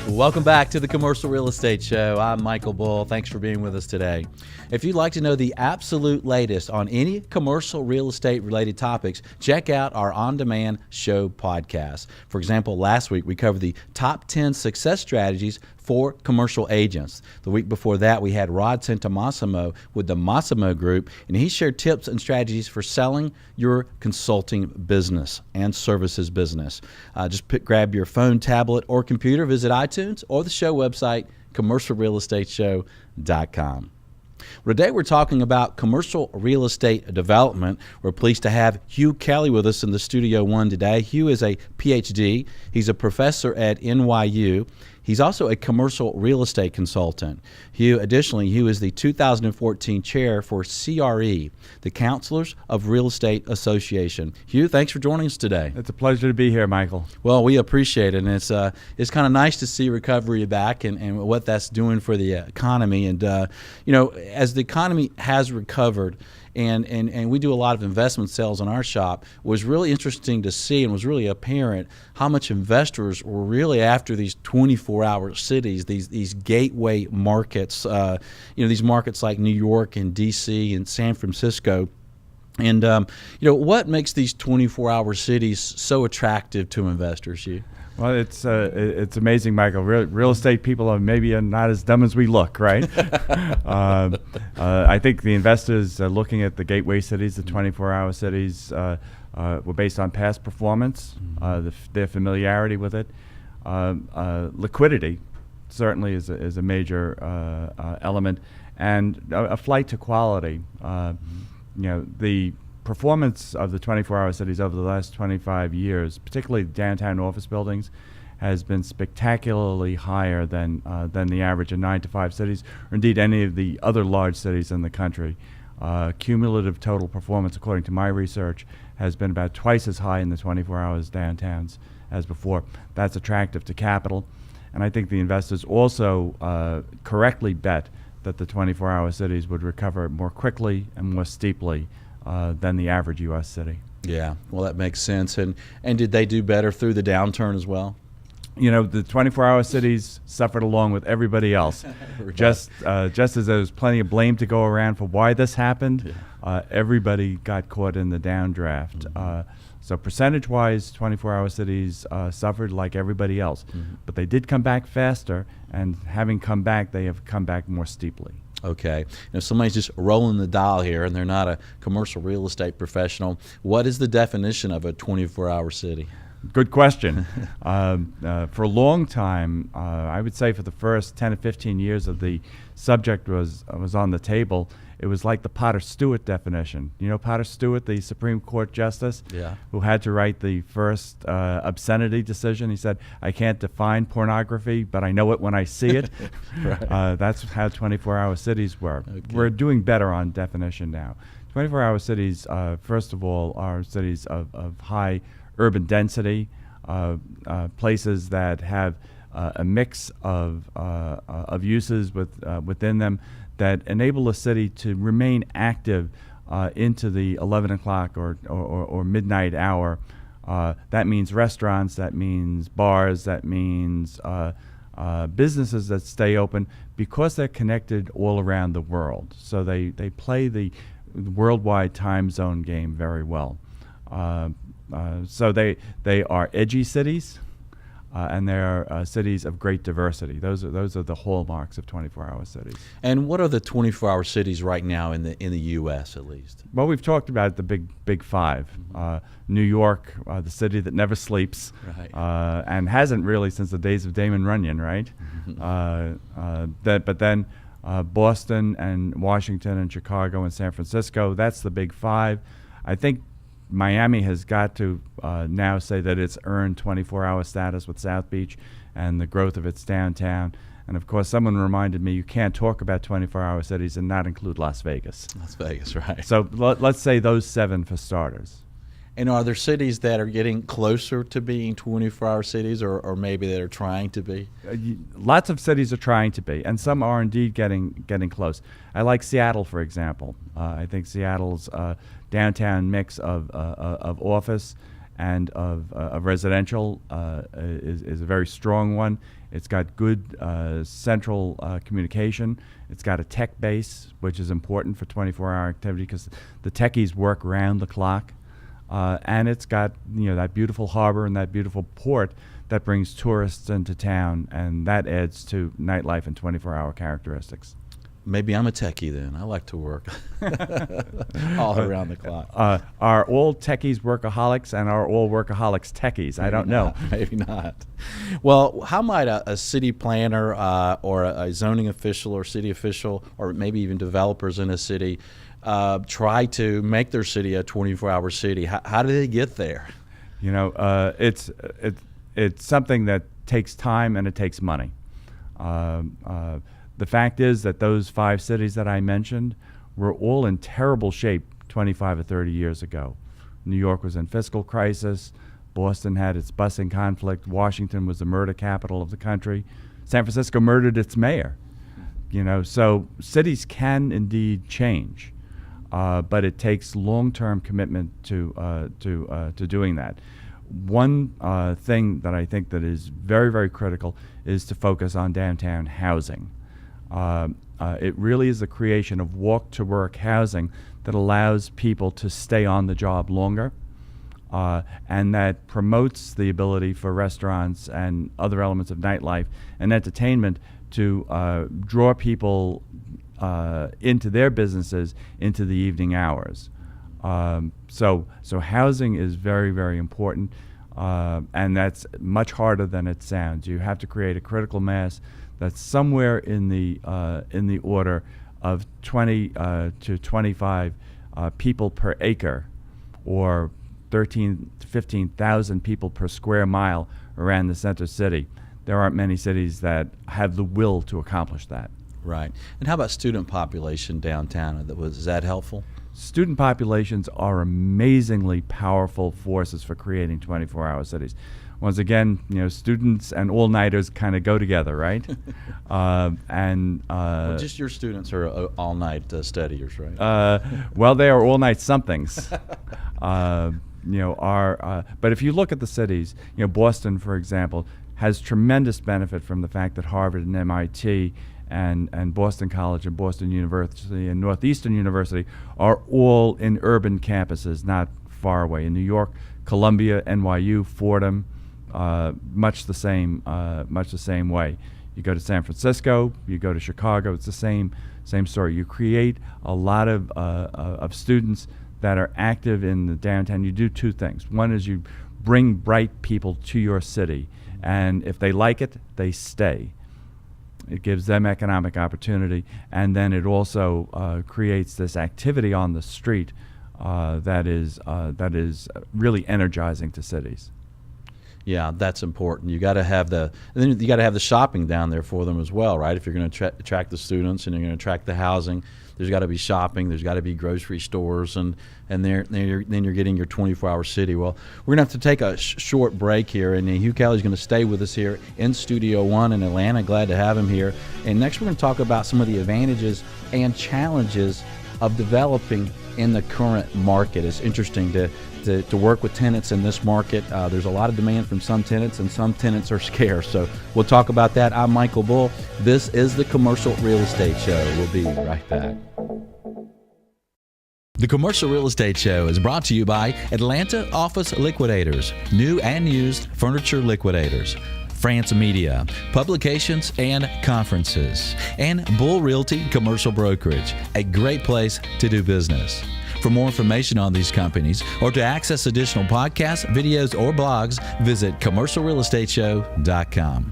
Welcome back to the Commercial Real Estate Show. I'm Michael Bull. Thanks for being with us today. If you'd like to know the absolute latest on any commercial real estate related topics, check out our on-demand show podcast. For example, last week we covered the top 10 success strategies for commercial agents. The week before that, we had Rod Santomassimo with the Massimo Group, and he shared tips and strategies for selling your consulting business and services business. Grab your phone, tablet, or computer, visit iTunes or the show website, commercialrealestateshow.com. Well, today we're talking about commercial real estate development. We're pleased to have Hugh Kelly with us in the Studio One today. Hugh is a PhD. He's a professor at NYU. He's also a commercial real estate consultant. Additionally, Hugh is the 2014 chair for CRE, the Counselors of Real Estate Association. Hugh, thanks for joining us today. It's a pleasure to be here, Michael. Well, we appreciate it, and it's kind of nice to see recovery back and what that's doing for the economy. And as the economy has recovered, and we do a lot of investment sales in our shop, it was really interesting to see and was really apparent how much investors were really after these 24-hour cities, these gateway markets, these markets like New York and D.C. and San Francisco. And, what makes these 24-hour cities so attractive to investors, Hugh? Well, it's amazing, Michael. Real estate people are maybe not as dumb as we look, right? I think the investors looking at the gateway cities, the 24-hour cities, were based on past performance, their familiarity with it. Liquidity certainly is a major element, and a flight to quality. The performance of the 24-hour cities over the last 25 years, particularly downtown office buildings, has been spectacularly higher than the average of 9-to-5 cities, or indeed any of the other large cities in the country. Cumulative total performance, according to my research, has been about twice as high in the 24 hours downtowns as before. That's attractive to capital, and I think the investors also correctly bet that the 24-hour cities would recover more quickly and more steeply than the average U.S. city. Yeah, well, that makes sense. And did they do better through the downturn as well? The 24-hour cities suffered along with everybody else. Right. Just as there was plenty of blame to go around for why this happened, everybody got caught in the downdraft. Mm-hmm. So percentage-wise, 24-hour cities suffered like everybody else. Mm-hmm. But they did come back faster, and having come back, they have come back more steeply. Okay. If somebody's just rolling the dial here and they're not a commercial real estate professional, what is the definition of a 24-hour city? Good question. For a long time, I would say for the first 10 to 15 years of the subject was on the table, it was like the Potter Stewart definition. You know Potter Stewart, the Supreme Court Justice, who had to write the first obscenity decision. He said, I can't define pornography, but I know it when I see it. Right. That's how 24-hour cities were. Okay. We're doing better on definition now. 24-hour cities, first of all, are cities of high urban density, places that have a mix of uses within them that enable a city to remain active into the 11 o'clock or midnight hour. That means restaurants, that means bars, that means businesses that stay open because they're connected all around the world. So they play the worldwide time zone game very well. So they are edgy cities, and they are cities of great diversity. Those are the hallmarks of 24-hour cities. And what are the 24-hour cities right now in the U.S. at least? Well, we've talked about the big five. Mm-hmm. New York, the city that never sleeps, right. And hasn't really since the days of Damon Runyon, right? Mm-hmm. But then Boston and Washington and Chicago and San Francisco, that's the big five. I think Miami has got to now say that it's earned 24-hour status with South Beach and the growth of its downtown. And, of course, someone reminded me you can't talk about 24-hour cities and not include Las Vegas. Las Vegas, right. So let's say those seven for starters. And are there cities that are getting closer to being 24-hour cities, or maybe that are trying to be? Lots of cities are trying to be, and some are indeed getting close. I like Seattle, for example. I think Seattle's downtown mix of office and of residential is a very strong one. It's got good central communication. It's got a tech base, which is important for 24-hour activity because the techies work around the clock. And it's got that beautiful harbor and that beautiful port that brings tourists into town, and that adds to nightlife and 24-hour characteristics. Maybe I'm a techie then. I like to work all around the clock. Are all techies workaholics, and are all workaholics techies? I don't know. Maybe not. Well, how might a city planner or a zoning official or city official, or maybe even developers in a city, try to make their city a 24-hour city? How do they get there? It's something that takes time and it takes money. The fact is that those 5 cities that I mentioned were all in terrible shape 25 or 30 years ago. New York was in fiscal crisis. Boston had its busing conflict. Washington was the murder capital of the country. San Francisco murdered its mayor. So cities can indeed change, but it takes long-term commitment to doing that. One thing that I think that is very, very critical is to focus on downtown housing. It really is the creation of walk-to-work housing that allows people to stay on the job longer, and that promotes the ability for restaurants and other elements of nightlife and entertainment to draw people into their businesses into the evening hours. So housing is very, very important, and that's much harder than it sounds. You have to create a critical mass that's somewhere in the order of 20 to 25 people per acre, or 13 to 15,000 people per square mile around the center city. There aren't many cities that have the will to accomplish that. Right. And how about student population downtown? Is that helpful? Student populations are amazingly powerful forces for creating 24-hour cities. Once again, students and all-nighters kind of go together, right? Well, just your students are all-night studiers, right? Well, they are all-night somethings. But if you look at the cities, Boston, for example, has tremendous benefit from the fact that Harvard and MIT and Boston College and Boston University and Northeastern University are all in urban campuses, not far away. In New York, Columbia, NYU, Fordham, much the same way. You go to San Francisco, you go to Chicago, it's the same story. You create a lot of students that are active in the downtown. You do 2 things. One is you bring bright people to your city, and if they like it, they stay. It gives them economic opportunity, and then it also creates this activity on the street that is really energizing to cities. Yeah, that's important. You got to have the shopping down there for them as well, right? If you're going to attract the students and you're going to attract the housing, there's got to be shopping. There's got to be grocery stores, and then you're getting your 24-hour city. Well, we're going to have to take a short break here, and Hugh Kelly's going to stay with us here in Studio One in Atlanta. Glad to have him here. And next, we're going to talk about some of the advantages and challenges of developing in the current market. It's interesting to work with tenants in this market. There's a lot of demand from some tenants, and some tenants are scarce. So we'll talk about that. I'm Michael Bull. This is the Commercial Real Estate Show. We'll be right back. The Commercial Real Estate Show is brought to you by Atlanta Office Liquidators, new and used furniture liquidators, France Media, publications and conferences, and Bull Realty Commercial Brokerage, a great place to do business. For more information on these companies or to access additional podcasts, videos, or blogs, visit commercialrealestateshow.com.